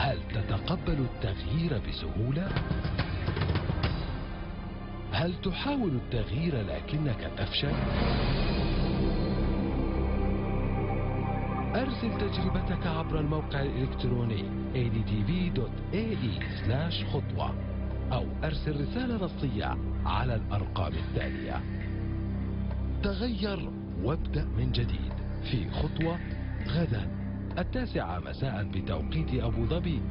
هل تتقبل التغيير بسهولة؟ هل تحاول التغيير لكنك تفشل؟ أرسل تجربتك عبر الموقع الإلكتروني adtv.ae/خطوة أو أرسل رسالة نصية على الأرقام التالية. تغير وابدأ من جديد في خطوة غدا 9 مساء بتوقيت أبو ظبي،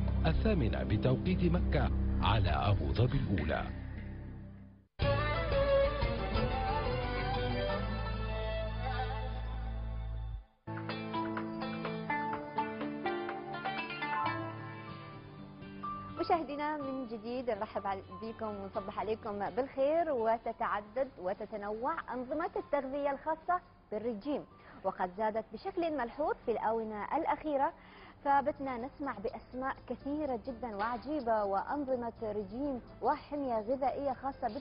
8 بتوقيت مكة على أبو ظبي الأولى. مشاهدينا من جديد نرحب بكم ونصبح عليكم بالخير. وتتعدد وتتنوع أنظمة التغذية الخاصة بالرجيم، وقد زادت بشكل ملحوظ في الآونة الأخيرة، فبتنا نسمع بأسماء كثيرة جدا وعجيبة وأنظمة رجيم وحمية غذائية خاصة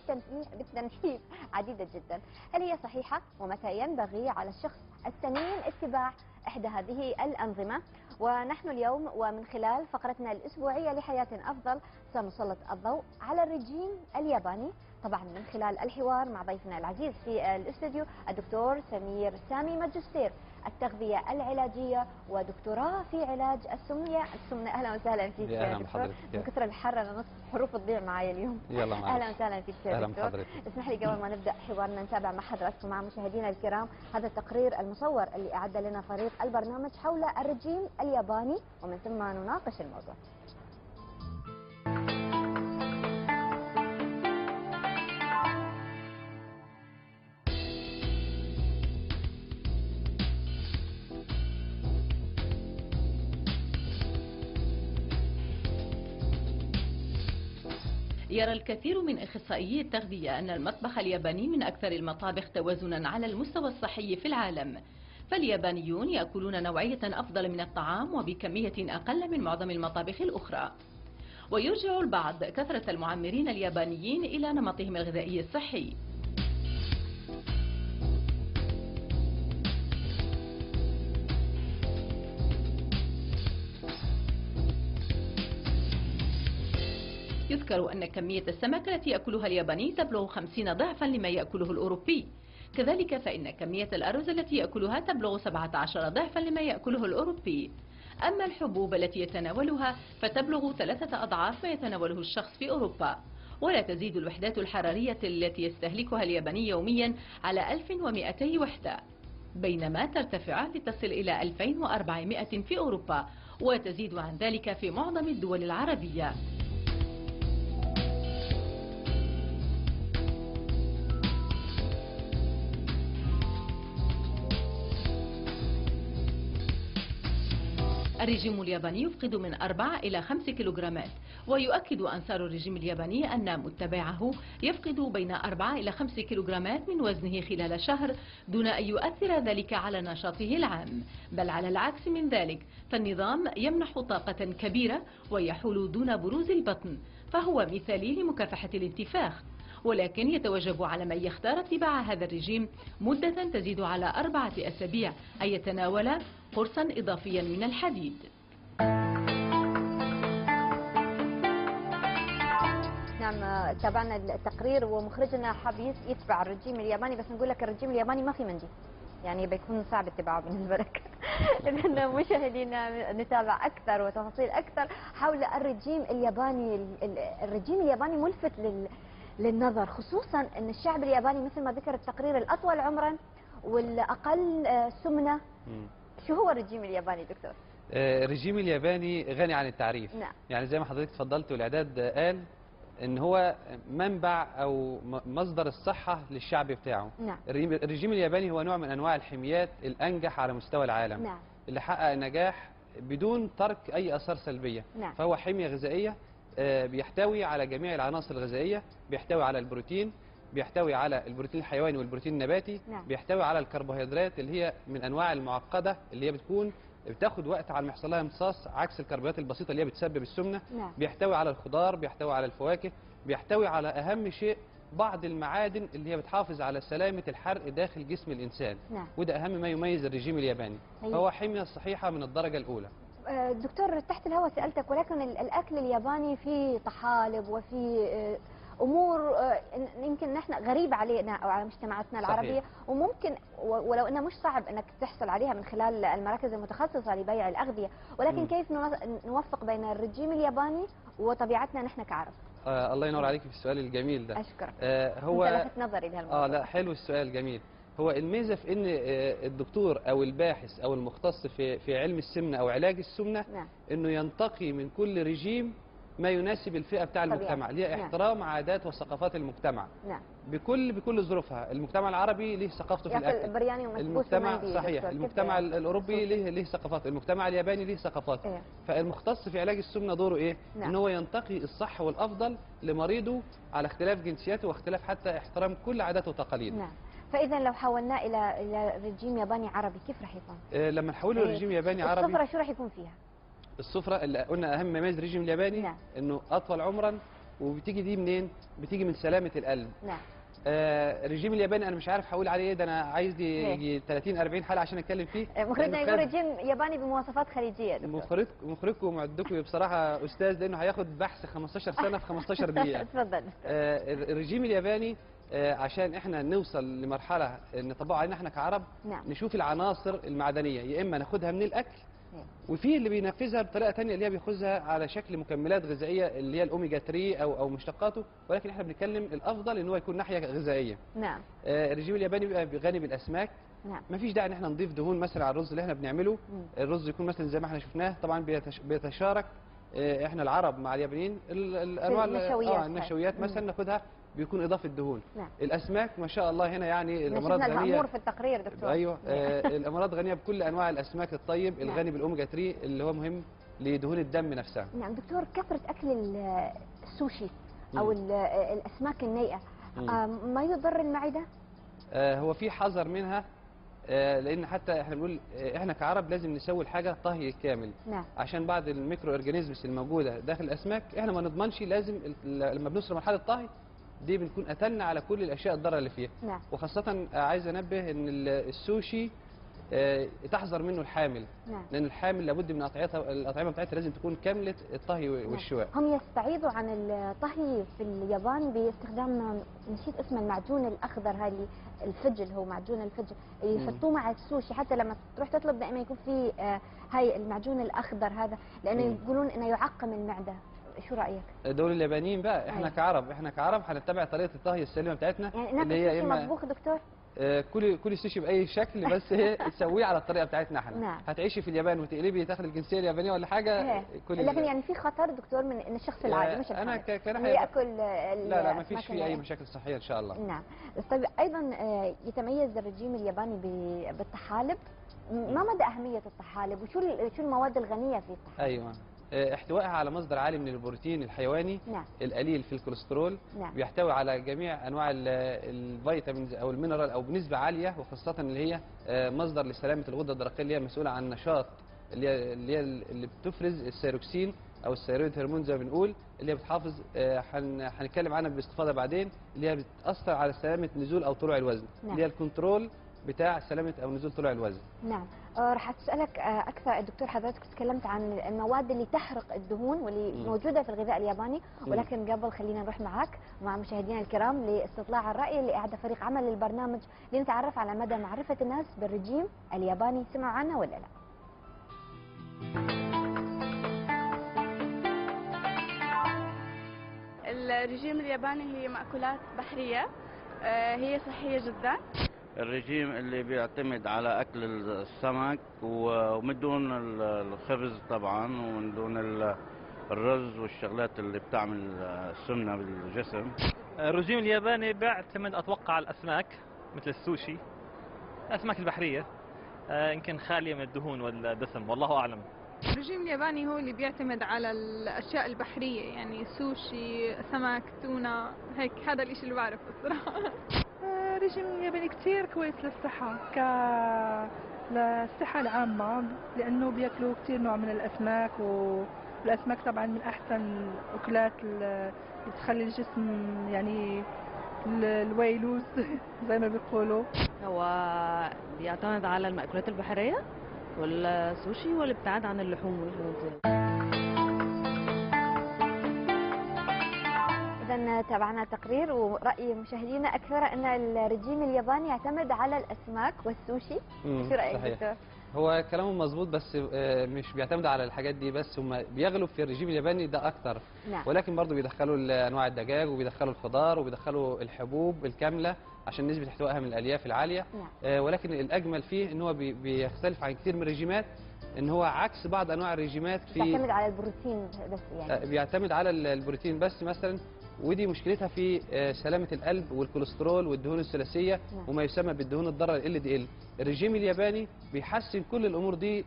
بالتنحيف عديدة جدا. هل هي صحيحة؟ ومتى ينبغي على الشخص السمين اتباع إحدى هذه الأنظمة؟ ونحن اليوم ومن خلال فقرتنا الأسبوعية لحياة أفضل سنسلط الضوء على الرجيم الياباني، طبعا من خلال الحوار مع ضيفنا العزيز في الاستوديو الدكتور سمير سامي، ماجستير التغذية العلاجية ودكتوراه في علاج السمنة. أهلا وسهلا فيك يا دكتور. من كثر الحر أنا نص حروف تضيع معي اليوم. يلا معلش. أهلا وسهلا فيك يا دكتور. اسمح لي قبل ما نبدأ حوارنا نتابع مع حضراتكم مع مشاهدينا الكرام هذا التقرير المصور اللي أعد لنا فريق البرنامج حول الرجيم الياباني، ومن ثم نناقش الموضوع. يرى الكثير من أخصائيي التغذية أن المطبخ الياباني من أكثر المطابخ توازنا على المستوى الصحي في العالم، فاليابانيون يأكلون نوعية أفضل من الطعام وبكمية أقل من معظم المطابخ الأخرى. ويرجع البعض كثرة المعمرين اليابانيين إلى نمطهم الغذائي الصحي. يذكر أن كمية السمك التي يأكلها الياباني تبلغ 50 ضعفا لما يأكله الأوروبي، كذلك فإن كمية الأرز التي يأكلها تبلغ 17 ضعفا لما يأكله الأوروبي. أما الحبوب التي يتناولها فتبلغ 3 أضعاف ما يتناوله الشخص في أوروبا، ولا تزيد الوحدات الحرارية التي يستهلكها الياباني يوميا على 1200 وحدة، بينما ترتفع لتصل إلى 2400 في أوروبا، وتزيد عن ذلك في معظم الدول العربية. الرجيم الياباني يفقد من 4 إلى 5 كيلوغرامات، ويؤكد أنصار الرجيم الياباني أن متبعه يفقد بين 4 إلى 5 كيلوغرامات من وزنه خلال شهر دون أن يؤثر ذلك على نشاطه العام، بل على العكس من ذلك، فالنظام يمنح طاقة كبيرة ويحول دون بروز البطن، فهو مثالي لمكافحة الانتفاخ. ولكن يتوجب على من يختار اتباع هذا الرجيم مدة تزيد على 4 أسابيع أن يتناول قرصا إضافيا من الحديد. نعم، تابعنا التقرير ومخرجنا حاب يتبع الرجيم الياباني، بس نقول لك الرجيم الياباني ما في مندي، يعني بيكون صعب اتباعه بالنسبة لك. إذا مشاهدينا نتابع أكثر وتفاصيل أكثر حول الرجيم الياباني. الرجيم الياباني ملفت للنظر، خصوصا أن الشعب الياباني مثل ما ذكر التقرير الأطول عمرا والأقل سمنة. شو هو الرجيم الياباني دكتور؟ الرجيم الياباني غني عن التعريف. نعم. يعني زي ما حضرتك اتفضلت والإعداد قال ان هو منبع او مصدر الصحة للشعب بتاعه. نعم. الرجيم الياباني هو نوع من انواع الحميات الانجح على مستوى العالم. نعم. اللي حقق نجاح بدون ترك اي اثار سلبية. نعم. فهو حمية غذائية بيحتوي على جميع العناصر الغذائية، بيحتوي على البروتين، بيحتوي على البروتين الحيواني والبروتين النباتي. نعم. بيحتوي على الكربوهيدرات اللي هي من انواع المعقدة اللي هي بتاخد وقت على ما يحصل لها امتصاص، عكس الكربوهيدرات البسيطة اللي هي بتسبب السمنة. نعم. بيحتوي على الخضار، بيحتوي على الفواكه، بيحتوي على اهم شيء بعض المعادن اللي هي بتحافظ على سلامة الحرق داخل جسم الانسان. نعم. وده اهم ما يميز الرجيم الياباني. فهو حمية صحيحة من الدرجة الاولى. دكتور تحت الهواء سألتك، ولكن الأكل الياباني فيه طحالب وفيه أمور يمكن نحن غريبة علينا أو على مجتمعاتنا العربية، وممكن ولو أنه مش صعب أنك تحصل عليها من خلال المراكز المتخصصة لبيع الأغذية، ولكن كيف نوفق بين الرجيم الياباني وطبيعتنا نحن كعرب؟ الله ينور عليك في السؤال الجميل ده. أشكرك. هو لفت نظري لهالموضوع. لا حلو السؤال جميل. هو الميزه في ان الدكتور او الباحث او المختص في علم السمنه او علاج السمنه، نعم. انه ينتقي من كل رجيم ما يناسب الفئه بتاع المجتمع، ليه احترام عادات وثقافات المجتمع. نعم. بكل ظروفها. المجتمع العربي له ثقافته في الاكل، برياني المجتمع صحيح، المجتمع الاوروبي له ثقافات، المجتمع الياباني له ثقافات. فالمختص في علاج السمنه دوره ايه؟ نعم. ان هو ينتقي الصح والافضل لمريضه على اختلاف جنسياته واختلاف حتى احترام كل عاداته وتقاليده. نعم. فاذا لو حولناه الى رجيم ياباني عربي كيف راح يكون؟ لما نحوله لرجيم ياباني عربي، السفره شو راح يكون فيها؟ السفره اللي قلنا اهم ميزه الرجيم الياباني، نعم. انه اطول عمرا. وبتيجي دي منين؟ بتيجي من سلامه القلب. نعم. الرجيم الياباني انا مش عارف هقول عليه ايه، ده انا عايز يجي 30 40 حلقه عشان اتكلم فيه. مخرجنا يقول رجيم ياباني بمواصفات خليجيه. مخرجكم ومعدكم بصراحه استاذ، لانه هياخد بحث 15 سنه في 15 دقيقه. اتفضل. الرجيم الياباني عشان احنا نوصل لمرحله نطبقها علينا احنا كعرب. نعم. نشوف العناصر المعدنيه، يا اما ناخدها من الاكل، وفي اللي بينفذها بطريقه ثانيه اللي هي بياخذها على شكل مكملات غذائيه اللي هي الاوميجا 3 او مشتقاته، ولكن احنا بنتكلم الافضل ان هو يكون ناحيه غذائيه. نعم. الرجيم الياباني بيبقى غني بالاسماك. نعم. ما فيش داعي ان احنا نضيف دهون مثلا على الرز اللي احنا بنعمله. الرز يكون مثلا زي ما احنا شفناه، طبعا بيتشارك احنا العرب مع اليابانيين الانواع النشويات مثلا ناخدها بيكون اضافه دهون. نعم. الاسماك ما شاء الله هنا يعني الامراض غنيه. المأمور في التقرير دكتور. ايوه. الامراض غنيه بكل انواع الاسماك الطيب. نعم. الغني بالاوميجا 3 اللي هو مهم لدهون الدم نفسها. نعم دكتور، كثره اكل السوشي او الاسماك النيئه ما يضر المعده؟ هو في حذر منها، لان حتى احنا بنقول احنا كعرب لازم نسوي الحاجه طهي كامل. نعم. عشان بعض الميكرو اورجانيزمز الموجوده داخل الاسماك احنا ما نضمنش، لازم لما بنوصل مرحله الطهي دي بنكون قتلنا على كل الاشياء الضاره اللي فيها. نعم. وخاصه عايز انبه ان السوشي تحذر منه الحامل. نعم. لان الحامل لابد من الاطعمه بتاعتها لازم تكون كامله الطهي والشواء. هم يستعيضوا عن الطهي في اليابان باستخدام نسيت اسمه المعجون الاخضر، هذه الفجل، هو معجون الفجل يحطوه مع السوشي، حتى لما تروح تطلب دائما يكون في هاي المعجون الاخضر هذا، لانه يقولون انه يعقم المعده. شو رايك؟ دول اليابانيين بقى، احنا كعرب هنتبع طريقه الطهي السليمه بتاعتنا، يعني اللي هي اما مطبوخ دكتور. كل السوشي باي شكل، بس هي تسويه على الطريقه بتاعتنا احنا. نعم. هتعيشي في اليابان وتقلبي تاخدي الجنسيه اليابانيه ولا حاجه. لكن يعني في خطر دكتور من ان الشخص العادي مش انا كناحيه ياكل لا ما فيش فيه اي مشاكل صحيه ان شاء الله. نعم. طيب ايضا يتميز الرجيم الياباني بالطحالب. ما مدى اهميه الطحالب وشو المواد الغنيه في الطحالب؟ ايوه، احتوائها على مصدر عالي من البروتين الحيواني. نعم. القليل في الكوليسترول. نعم. بيحتوي على جميع انواع الفيتامينز او المينرال او بنسبه عاليه، وخاصه اللي هي مصدر لسلامه الغده الدرقيه اللي هي مسؤوله عن نشاط اللي بتفرز السيروكسين او الثيرويد هرمون زي ما بنقول، اللي هي بتحافظ هنتكلم عنها باستفاضه بعدين، اللي هي بتاثر على سلامه نزول او طلوع الوزن. نعم. اللي هي الكنترول بتاع سلامه او نزول طلوع الوزن. نعم. راح اسالك اكثر الدكتور، حضرتك تكلمت عن المواد اللي تحرق الدهون واللي موجوده في الغذاء الياباني، ولكن قبل خلينا نروح معك ومع مشاهدينا الكرام لاستطلاع الراي اللي اعده فريق عمل للبرنامج لنتعرف على مدى معرفه الناس بالرجيم الياباني. سمعوا عنه ولا لا؟ الرجيم الياباني هي مأكولات بحرية، هي صحية جدا. الرجيم اللي بيعتمد على أكل السمك ومن دون الخبز طبعا، ومن دون الرز والشغلات اللي بتعمل سمنة بالجسم. الرجيم الياباني بيعتمد أتوقع على الأسماك مثل السوشي، الأسماك البحرية يمكن خالية من الدهون والدسم، والله أعلم. الرجيم الياباني هو اللي بيعتمد على الأشياء البحرية، يعني سوشي، سمك، تونة، هيك هذا الإشي اللي بعرفه الصراحة. الرجيم الياباني كتير كويس للصحة، للصحة العامة، لأنه بياكلوا كتير نوع من الأسماك، والأسماك طبعا من أحسن الأكلات اللي بتخلي الجسم يعني الويلوز زي ما بيقولوا. هو بيعتمد على المأكولات البحرية، والسوشي والابتعاد عن اللحوم والدهون. إذا تابعنا تقرير ورأي مشاهدينا أكثر أن الرجيم الياباني يعتمد على الأسماك والسوشي. شو رأيك دكتور؟ هو كلامه مظبوط، بس مش بيعتمد على الحاجات دي بس، هم بيغلب في الرجيم الياباني ده اكتر. نعم. ولكن برضه بيدخلوا انواع الدجاج وبيدخلوا الخضار وبيدخلوا الحبوب الكامله عشان نسبه احتوائها من الالياف العاليه. نعم. ولكن الاجمل فيه ان هو بيختلف عن كثير من الرجيمات، ان هو عكس بعض انواع الرجيمات بيعتمد على البروتين بس يعني. بيعتمد على البروتين بس مثلا، ودي مشكلتها في سلامة القلب والكوليسترول والدهون الثلاثية. نعم. وما يسمى بالدهون الضارة LDL. الرجيم الياباني بيحسن كل الأمور دي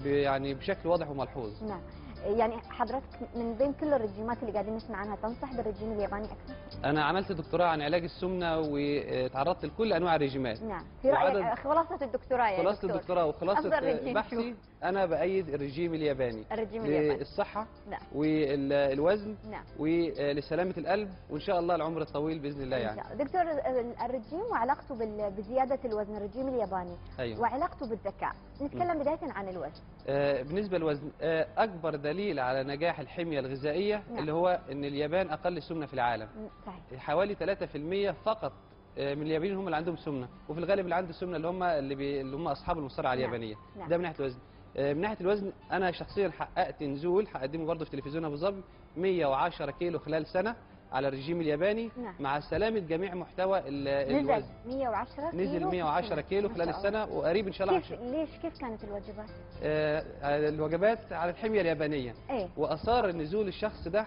يعني بشكل واضح وملحوظ. نعم. يعني حضرتك من بين كل الرجيمات اللي قاعدين نسمع عنها تنصح بالرجيم الياباني أكثر؟ أنا عملت دكتوراه عن علاج السمنة وتعرضت لكل أنواع الرجيمات. نعم. في رأيك خلاصة الدكتوراه يا خلاصة الدكتوراه وخلاصة بحثي أنا بأيد الرجيم الياباني. للصحة. نعم. والوزن. نعم. ولسلامة القلب وإن شاء الله العمر الطويل بإذن الله يعني. دكتور، الرجيم وعلاقته بزيادة الوزن، الرجيم الياباني. أيوه. وعلاقته بالذكاء. نتكلم بداية عن الوزن. بالنسبة للوزن، أكبر دليل على نجاح الحمية الغذائية. نعم. اللي هو أن اليابان أقل سمنة في العالم. صحيح. حوالي 3% فقط من اليابانيين هم اللي عندهم سمنة، وفي الغالب اللي عنده سمنة اللي هم أصحاب المصارعة اليابانية. نعم. ده من ناحية الوزن. من ناحية الوزن أنا شخصيا حققت نزول هقدمه برضه في تلفزيون أبو ظبي 110 كيلو خلال سنة على الرجيم الياباني. نعم. مع سلامة جميع محتوى الوزن. 110 كيلو نزل 110 كيلو خلال السنة، وقريب إن شاء الله. كيف كانت الوجبات؟ الوجبات على الحمية اليابانية. إيه؟ وأثار نزول الشخص ده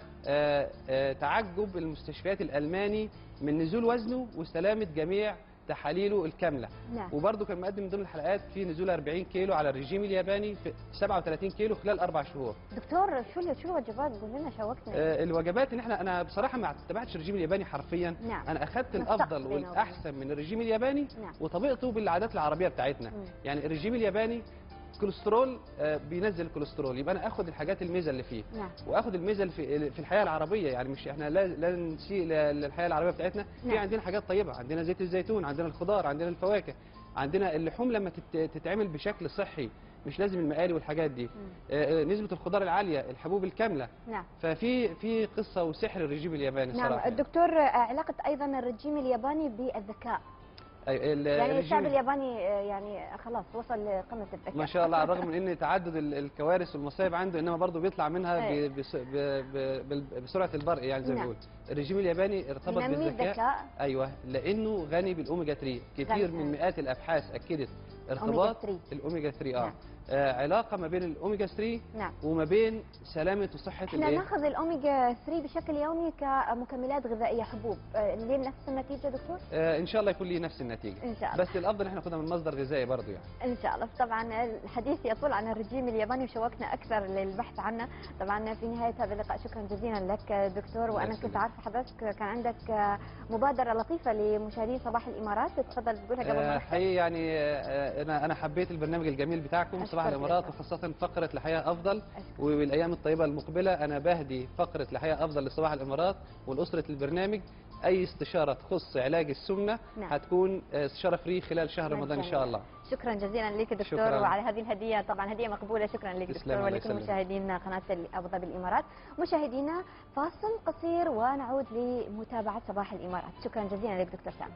تعجب المستشفيات الألماني من نزول وزنه وسلامة جميع تحاليله الكاملة. نعم. وبرضه كان مقدم من ضمن الحلقات في نزول 40 كيلو على الرجيم الياباني في 37 كيلو خلال 4 شهور. دكتور شو الوجبات؟ قول لنا، شوقتنا. الوجبات ان انا بصراحه ما اتبعتش الرجيم الياباني حرفيا. نعم. انا اخذت الافضل والاحسن من الرجيم الياباني. نعم. وطبقته بالعادات العربيه بتاعتنا. يعني الرجيم الياباني كوليسترول بينزل الكوليسترول، يبقى انا اخد الحاجات الميزه اللي فيه. نعم. واخد الميزه اللي في الحياه العربيه، يعني مش احنا لا نسيء للحياه العربيه بتاعتنا. نعم. في عندنا حاجات طيبه، عندنا زيت الزيتون، عندنا الخضار، عندنا الفواكه، عندنا اللحوم لما تتعمل بشكل صحي، مش لازم المقالي والحاجات دي. نسبه الخضار العاليه، الحبوب الكامله. نعم. ففي قصه وسحر الرجيم الياباني صراحه. نعم. الدكتور، علاقه ايضا الرجيم الياباني بالذكاء. يعني الشعب الياباني يعني خلاص وصل لقمة الذكاء ما شاء الله، على الرغم من ان تعدد الكوارث والمصايب عنده، انما برضه بيطلع منها بسرعه البرق يعني زي ما بيقول. الرجيم الياباني ارتبط بالذكاء. ايوه، لانه غني بالاوميجا 3. كتير من مئات الابحاث اكدت ارتباط الاوميجا 3. نعم. علاقه ما بين الاوميجا 3. نعم. وما بين سلامه وصحه احنا ناخذ الاوميجا 3 بشكل يومي كمكملات غذائيه، حبوب، ليه نفس النتيجه دكتور؟ ان شاء الله يكون لي نفس النتيجه ان شاء الله. بس الافضل احنا ناخدها من مصدر غذائي برضه يعني. ان شاء الله. طبعا الحديث يطول عن الرجيم الياباني وشوقنا اكثر للبحث عنه. طبعا في نهايه هذا اللقاء شكرا جزيلا لك دكتور. وانا كنت عارفه حضرتك كان عندك مبادره لطيفه لمشاهدين صباح الامارات، تفضل تقولها قبل ما حقيقي يعني انا حبيت البرنامج الجميل بتاعكم صباح الامارات، وخاصه فقره لحياه افضل. والايام الطيبه المقبله انا بهدي فقره لحياه افضل لصباح الامارات ولاسره البرنامج. اي استشاره تخص علاج السمنه. نعم. هتكون استشاره فري خلال شهر رمضان ان شاء الله. شكرا جزيلا لك دكتور. شكرا. وعلى هذه الهديه، طبعا هديه مقبوله. شكرا لك دكتور ولكل مشاهدينا قناه ابو ظبي الامارات. مشاهدينا فاصل قصير ونعود لمتابعه صباح الامارات. شكرا جزيلا لك دكتور سام.